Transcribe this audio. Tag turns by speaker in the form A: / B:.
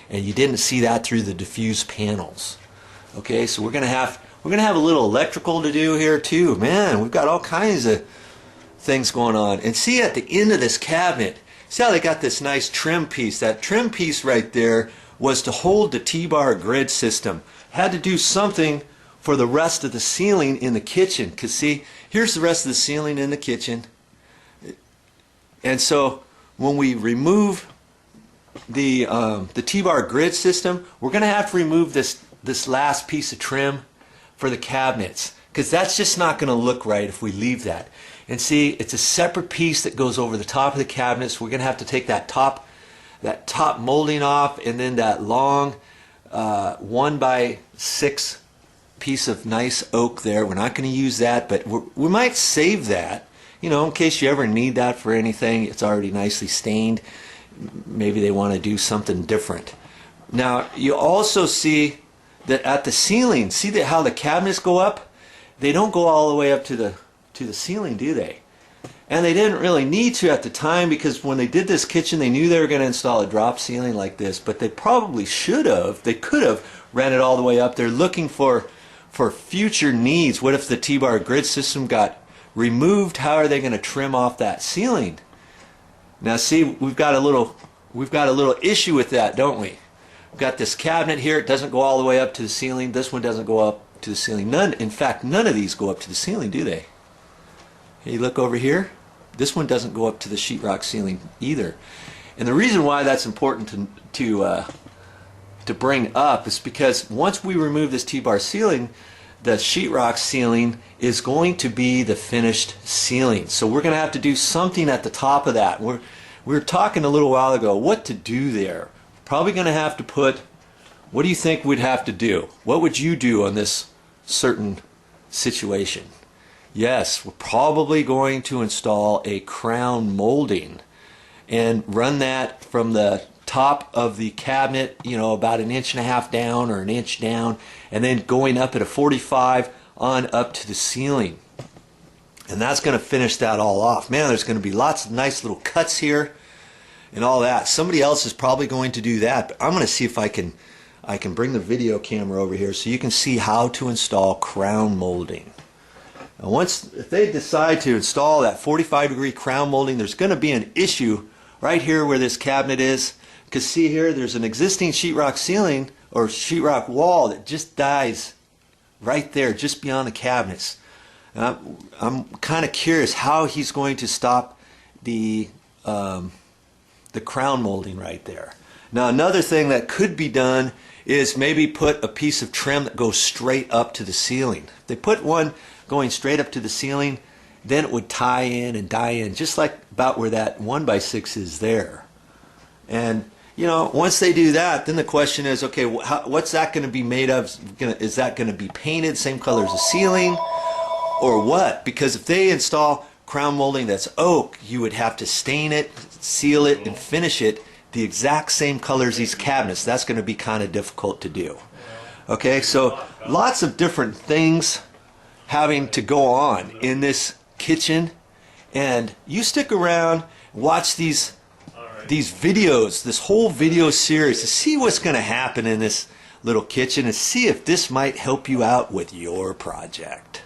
A: and you didn't see that through the diffused panels. Okay, so we're gonna have a little electrical to do here too. Man, we've got all kinds of things going on. And see at the end of this cabinet, see how they got this nice trim piece? That trim piece right there was to hold the T-bar grid system. Had to do something for the rest of the ceiling in the kitchen, because see, here's the rest of the ceiling in the kitchen. And so when we remove the T-bar grid system, we're going to have to remove this last piece of trim for the cabinets, because that's just not going to look right if we leave that. And see, it's a separate piece that goes over the top of the cabinets. We're going to have to take that top molding off, and then that long 1x6 piece of nice oak there. We're not going to use that, but we might save that, you know, in case you ever need that for anything. It's already nicely stained. Maybe they want to do something different. Now you also see that at the ceiling, see that how the cabinets go up? They don't go all the way up to the ceiling, do they? And they didn't really need to at the time, because when they did this kitchen, they knew they were going to install a drop ceiling like this, but they probably should have. They could have ran it all the way up. They're looking for future needs. What if the T-bar grid system got removed? How are they going to trim off that ceiling? Now see, we've got a little issue with that, don't we? We've got this cabinet here. It doesn't go all the way up to the ceiling. This one doesn't go up to the ceiling. In fact, none of these go up to the ceiling, do they? Hey, look over here. This one doesn't go up to the sheetrock ceiling either. And the reason why that's important to bring up is because once we remove this T-bar ceiling, the sheetrock ceiling is going to be the finished ceiling. So we're going to have to do something at the top of that. We were talking a little while ago what to do there. Probably going to have to put, what do you think we'd have to do? What would you do on this certain situation? Yes, we're probably going to install a crown molding and run that from the top of the cabinet, you know, about 1.5 inches down or 1 inch down, and then going up at a 45 on up to the ceiling. And that's going to finish that all off. Man, there's going to be lots of nice little cuts here and all that. Somebody else is probably going to do that, but I'm going to see if I can bring the video camera over here so you can see how to install crown molding. Now if they decide to install that 45-degree crown molding, there's going to be an issue right here where this cabinet is, because see here, there's an existing sheetrock ceiling or sheetrock wall that just dies right there just beyond the cabinets. I'm kind of curious how he's going to stop the crown molding right there. Now another thing that could be done is maybe put a piece of trim that goes straight up to the ceiling. If they put one going straight up to the ceiling, then it would tie in and die in just like about where that 1x6 is there. And you know, once they do that, then the question is, okay, what's that going to be made of? Is that going to be painted same color as the ceiling, or what? Because if they install crown molding that's oak, you would have to stain it, seal it, and finish it the exact same color as these cabinets. That's going to be kind of difficult to do. Okay, so lots of different things having to go on in this kitchen, and you stick around, watch these videos, this whole video series, to see what's going to happen in this little kitchen and see if this might help you out with your project.